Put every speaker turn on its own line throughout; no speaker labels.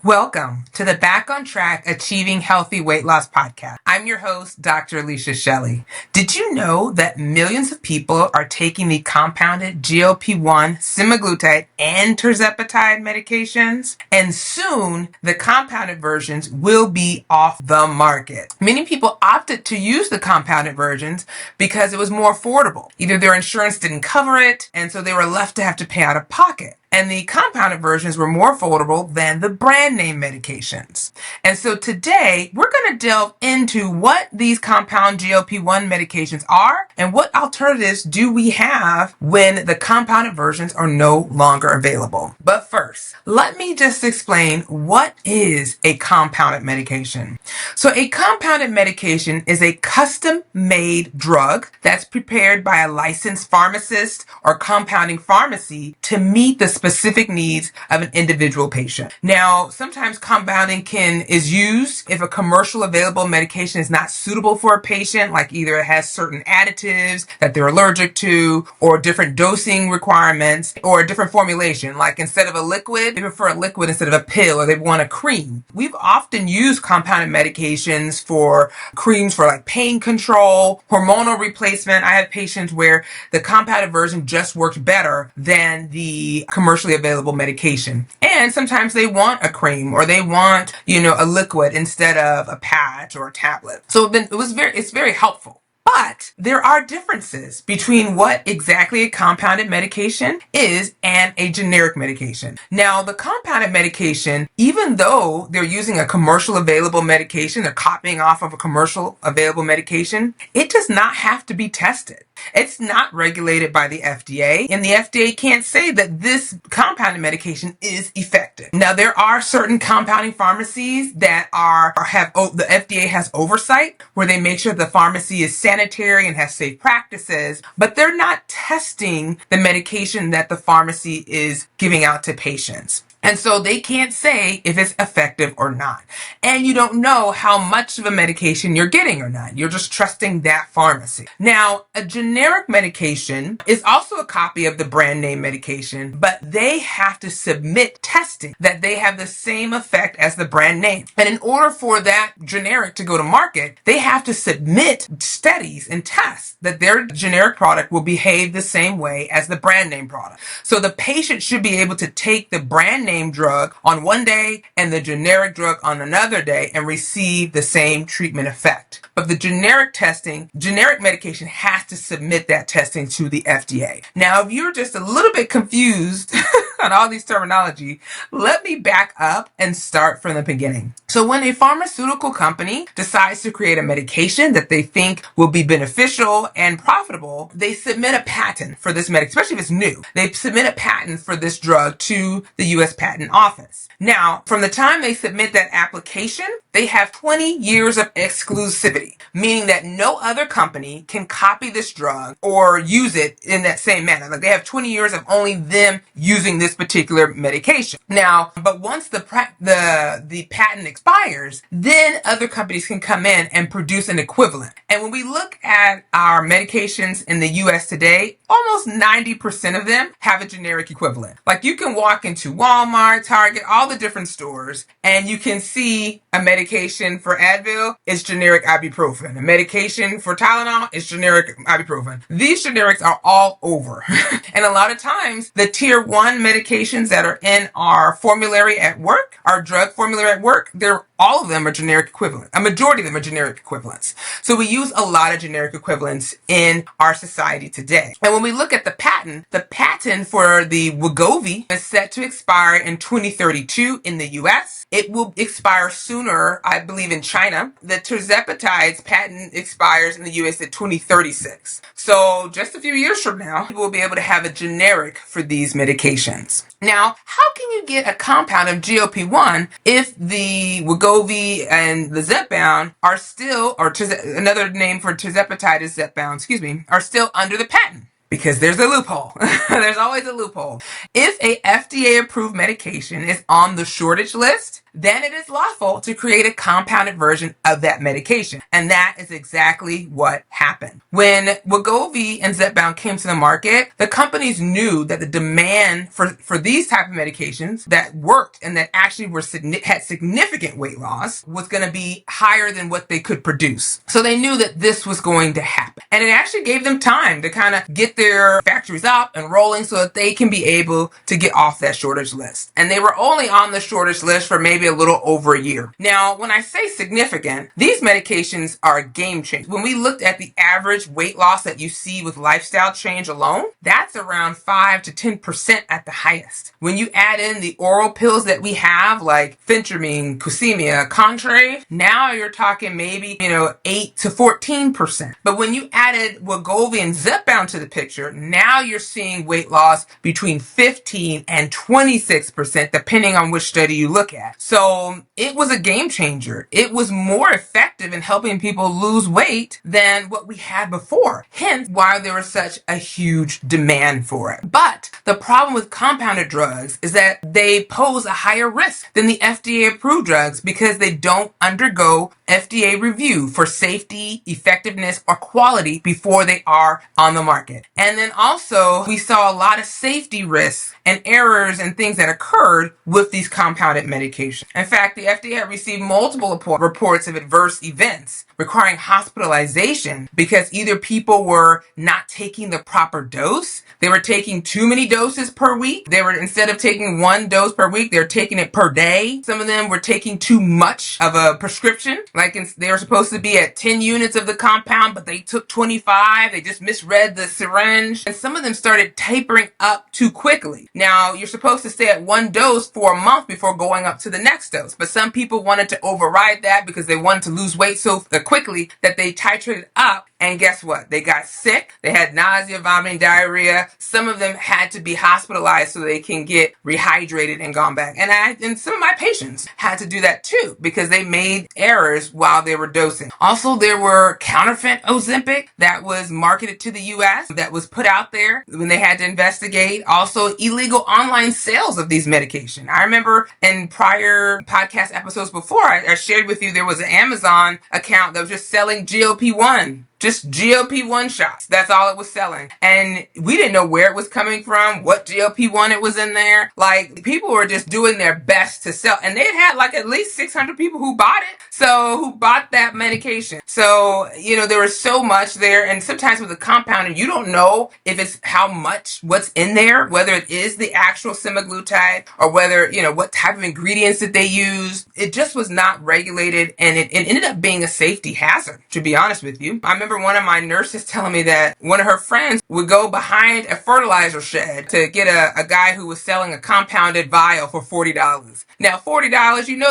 Welcome to the Back on Track Achieving Healthy Weight Loss podcast. I'm your host, Dr. Alicia Shelley. Did you know that millions of people are taking the compounded GLP-1, semaglutide, and tirzepatide medications? And soon, the compounded versions will be off the market. Many people opted to use the compounded versions because it was more affordable. Either their insurance didn't cover it, and so they were left to have to pay out of pocket. And the compounded versions were more affordable than the brand name medications. And so today, we're going to delve into what these compound GLP-1 medications are and what alternatives do we have when the compounded versions are no longer available. But first, let me just explain what is a compounded medication. So a compounded medication is a custom-made drug that's prepared by a licensed pharmacist or compounding pharmacy to meet the specific needs of an individual patient. Now, sometimes compounding is used if a commercial available medication is not suitable for a patient, like either it has certain additives that they're allergic to, or different dosing requirements, or a different formulation. Like instead of a liquid, they prefer a liquid instead of a pill, or they want a cream. We've often used compounded medications for creams for like pain control, hormonal replacement. I have patients where the compounded version just worked better than the commercially available medication. And sometimes they want a cream or they want, a liquid instead of a patch or a tablet. So it's very helpful. But there are differences between what exactly a compounded medication is and a generic medication. Now, the compounded medication, even though they're using a commercial available medication, they're copying off of a commercial available medication, it does not have to be tested. It's not regulated by the FDA, and the FDA can't say that this compounded medication is effective. Now, there are certain compounding pharmacies that the FDA has oversight where they make sure the pharmacy is sanitary and has safe practices, but they're not testing the medication that the pharmacy is giving out to patients. And so they can't say if it's effective or not. And you don't know how much of a medication you're getting or not. You're just trusting that pharmacy. Now, a generic medication is also a copy of the brand name medication, but they have to submit testing that they have the same effect as the brand name. And in order for that generic to go to market, they have to submit studies and tests that their generic product will behave the same way as the brand name product. So the patient should be able to take the brand name drug on one day and the generic drug on another day and receive the same treatment effect. But the generic medication has to submit that testing to the FDA. Now, if you're just a little bit confused on all these terminology, let me back up and start from the beginning. So when a pharmaceutical company decides to create a medication that they think will be beneficial and profitable, they submit a patent for this medication, especially if it's new. They submit a patent for this drug to the U.S. Patent Office. Now, from the time they submit that application, they have 20 years of exclusivity, meaning that no other company can copy this drug or use it in that same manner. Like they have 20 years of only them using this particular medication. Now, but once the patent expires, then other companies can come in and produce an equivalent. And when we look at our medications in the U.S. today, almost 90% of them have a generic equivalent. Like you can walk into Walmart, Target, all the different stores, and you can see a medication for Advil is generic ibuprofen. A medication for Tylenol is generic ibuprofen. These generics are all over. And a lot of times, the tier 1 medications that are in our formulary at work, our drug formulary at work, all of them are generic equivalent. A majority of them are generic equivalents. So we use a lot of generic equivalents in our society today. And when we look at the patent for the Wegovy is set to expire in 2032 in the US. It will expire sooner, I believe, in China. The tirzepatide's patent expires in the US at 2036. So just a few years from now, we'll be able to have a generic for these medications. Now, how can you get a compound of GLP-1 if the Wegovy and the Zepbound are still, another name for tirzepatide is Zepbound, are still under the patent? because there's a loophole. There's always a loophole. If a FDA approved medication is on the shortage list, then it is lawful to create a compounded version of that medication. And that is exactly what happened. When Wegovy and Zepbound came to the market, the companies knew that the demand for these type of medications that worked and that actually had significant weight loss was going to be higher than what they could produce. So they knew that this was going to happen. And it actually gave them time to kind of get their factories up and rolling so that they can be able to get off that shortage list. And they were only on the shortage list for maybe a little over a year. Now, when I say significant, these medications are a game changer. When we looked at the average weight loss that you see with lifestyle change alone, that's around 5 to 10% at the highest. When you add in the oral pills that we have, like phentermine, Contrave, now you're talking maybe, 8 to 14%. But when you added Wegovy and Zepbound to the picture, now you're seeing weight loss between 15 and 26%, depending on which study you look at. So it was a game changer. It was more effective in helping people lose weight than what we had before. Hence why there was such a huge demand for it. But the problem with compounded drugs is that they pose a higher risk than the FDA approved drugs because they don't undergo FDA review for safety, effectiveness, or quality before they are on the market. And then also we saw a lot of safety risks and errors and things that occurred with these compounded medications. In fact, the FDA had received multiple reports of adverse events requiring hospitalization because either people were not taking the proper dose, they were taking too many doses per week, instead of taking one dose per week, they're taking it per day. Some of them were taking too much of a prescription, like they were supposed to be at 10 units of the compound, but they took 25, they just misread the syringe, and some of them started tapering up too quickly. Now, you're supposed to stay at one dose for a month before going up to the next dose, but some people wanted to override that because they wanted to lose weight so quickly that they titrated up, and guess what? They got sick, they had nausea, vomiting, diarrhea. Some of them had to be hospitalized so they can get rehydrated and gone back. And some of my patients had to do that too because they made errors while they were dosing. Also, there were counterfeit Ozempic that was marketed to the US that was put out there when they had to investigate. Also, illegal online sales of these medications. I remember in prior podcast episodes before, I shared with you there was an Amazon account that was just selling GLP-1. Just GLP-1 shots. That's all it was selling. And we didn't know where it was coming from, what GLP-1 it was in there. Like, people were just doing their best to sell. And they had like at least 600 people who bought it. So, who bought that medication. So, there was so much there. And sometimes with the compounding, you don't know if it's how much, what's in there, whether it is the actual semaglutide or whether, what type of ingredients that they use. It just was not regulated. And it ended up being a safety hazard, to be honest with you. I remember one of my nurses telling me that one of her friends would go behind a fertilizer shed to get a guy who was selling a compounded vial for $40. Now, $40,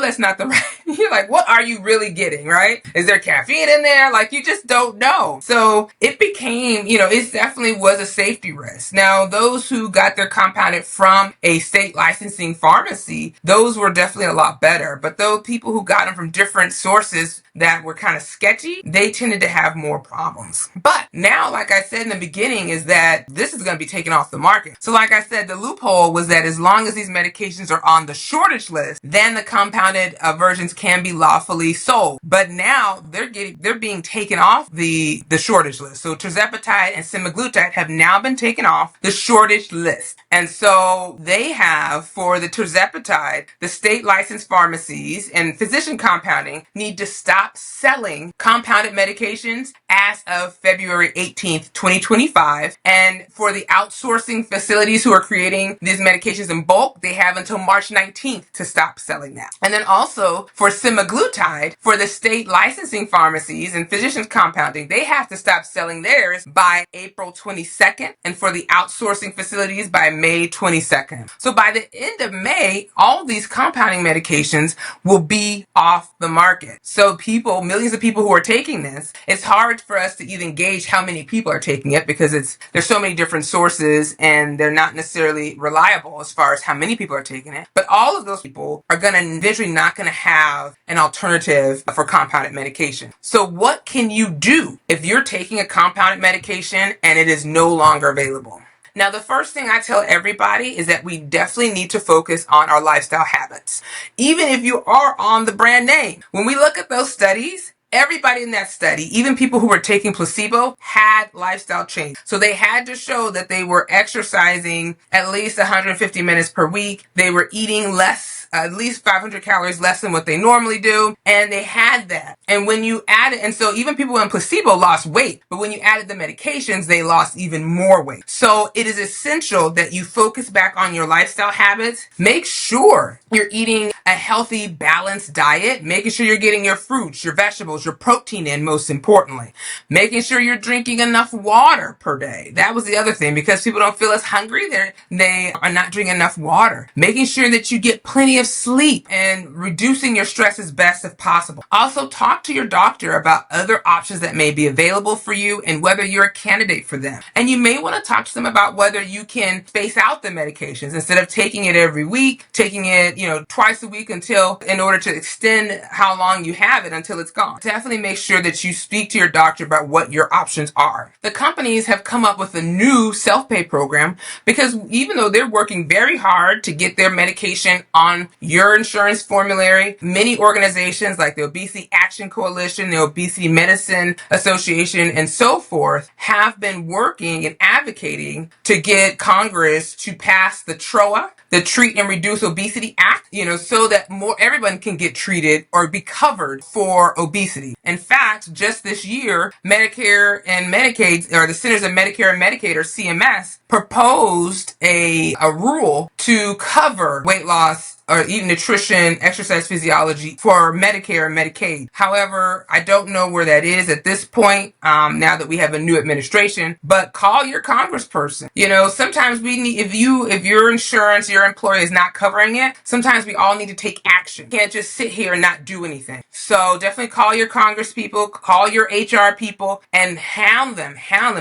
that's not the right. You're like, what are you really getting, right? Is there caffeine in there? Like, you just don't know. So it became, it definitely was a safety risk. Now, those who got their compounded from a state licensing pharmacy, those were definitely a lot better. But those people who got them from different sources that were kind of sketchy, they tended to have more problems. But now, like I said in the beginning, is that this is going to be taken off the market. So like I said, the loophole was that as long as these medications are on the shortage list, then the compounded versions can be lawfully sold. But now they're being taken off the shortage list. So tirzepatide and semaglutide have now been taken off the shortage list. And so they have, for the tirzepatide, the state licensed pharmacies and physician compounding need to stop selling compounded medications as of February 18th, 2025. And for the outsourcing facilities who are creating these medications in bulk, they have until March 19th to stop selling that. And then also for semaglutide, for the state licensing pharmacies and physicians compounding, they have to stop selling theirs by April 22nd. And for the outsourcing facilities by May 22nd. So by the end of May, all these compounding medications will be off the market. So millions of people who are taking this, it's hard for us to even gauge how many people are taking it because there's so many different sources and they're not necessarily reliable as far as how many people are taking it. But all of those people are eventually not going to have have an alternative for compounded medication. So what can you do if you're taking a compounded medication and it is no longer available? Now, the first thing I tell everybody is that we definitely need to focus on our lifestyle habits. Even if you are on the brand name, when we look at those studies, everybody in that study, even people who were taking placebo, had lifestyle change. So they had to show that they were exercising at least 150 minutes per week. They were eating less, at least 500 calories less than what they normally do. And they had that. And when you add it, and so even people in placebo lost weight, but when you added the medications, they lost even more weight. So it is essential that you focus back on your lifestyle habits. Make sure you're eating a healthy, balanced diet, making sure you're getting your fruits, your vegetables, your protein in, most importantly. Making sure you're drinking enough water per day. That was the other thing, because people don't feel as hungry, they are not drinking enough water. Making sure that you get plenty of sleep and reducing your stress as best as possible. Also, talk to your doctor about other options that may be available for you and whether you're a candidate for them. And you may want to talk to them about whether you can space out the medications instead of taking it every week, taking it, twice a week in order to extend how long you have it until it's gone. Definitely make sure that you speak to your doctor about what your options are. The companies have come up with a new self-pay program because even though they're working very hard to get their medication on your insurance formulary, many organizations like the Obesity Action Coalition, the Obesity Medicine Association, and so forth have been working and advocating to get Congress to pass the TROA, the Treat and Reduce Obesity Act, so that everyone can get treated or be covered for obesity. In fact, just this year, Medicare and Medicaid, or the Centers of Medicare and Medicaid, or CMS, proposed a rule to cover weight loss or eat nutrition, exercise physiology for Medicare and Medicaid. However, I don't know where that is at this point, now that we have a new administration, but call your congressperson. Sometimes we need, if your insurance, your employer is not covering it, sometimes we all need to take action. You can't just sit here and not do anything. So definitely call your congress people, call your HR people, and hound them,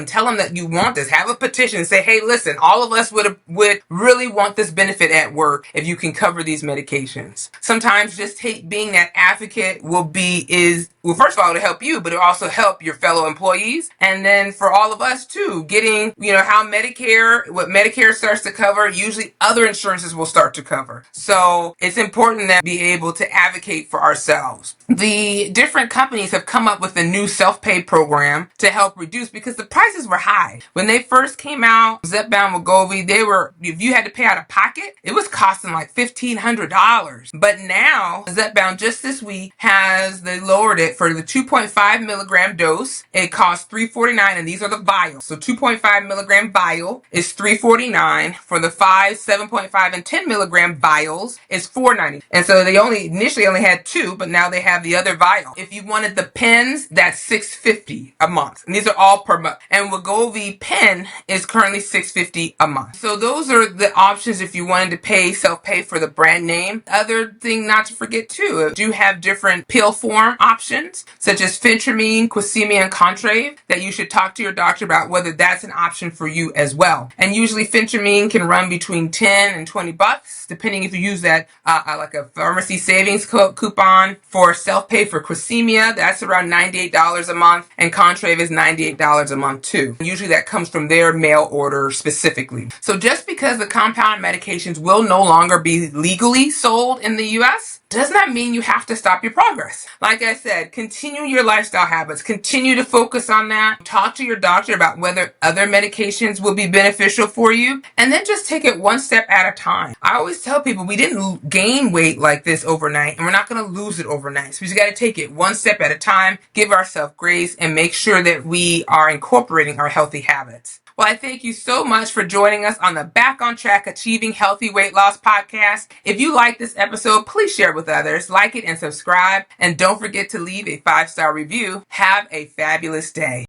tell them that you want this. Have a petition, say, hey, listen, all of us would really want this benefit at work if you can cover these medications. Sometimes just being that advocate first of all, it'll help you, but it'll also help your fellow employees. And then for all of us too, getting, what Medicare starts to cover, usually other insurances will start to cover. So it's important that we be able to advocate for ourselves. The different companies have come up with a new self-pay program to help reduce, because the prices were high. When they first came out, Zepbound, Wegovy, if you had to pay out of pocket, it was costing like $1,500. But now, Zepbound just this week they lowered it for the 2.5 milligram dose. It costs $349, and these are the vials. So 2.5 milligram vial is $349. For the 5, 7.5, and 10 milligram vials is $490. And so they initially only had 2, but now they have the other vial. If you wanted the pens, that's $650 a month. And these are all per month. And Wegovy pen is currently $650 a month. So those are the options if you wanted to self-pay for the brand name. Other thing not to forget too, do have different pill form options, such as phentermine, Qsymia, and Contrave, that you should talk to your doctor about whether that's an option for you as well. And usually phentermine can run between $10 and $20, depending if you use that like a pharmacy savings coupon. For self-pay for Qsymia, that's around $98 a month, and Contrave is $98 a month too. Usually that comes from their mail order specifically. So just because the compound medications will no longer be legally sold in the US, does not mean you have to stop your progress. Like I said, continue your lifestyle habits. Continue to focus on that. Talk to your doctor about whether other medications will be beneficial for you. And then just take it one step at a time. I always tell people we didn't gain weight like this overnight, and we're not going to lose it overnight. So we just got to take it one step at a time, give ourselves grace, and make sure that we are incorporating our healthy habits. Well, I thank you so much for joining us on the Back on Track Achieving Healthy Weight Loss podcast. If you like this episode, please share it with others, like it, and subscribe. And don't forget to leave a 5-star review. Have a fabulous day.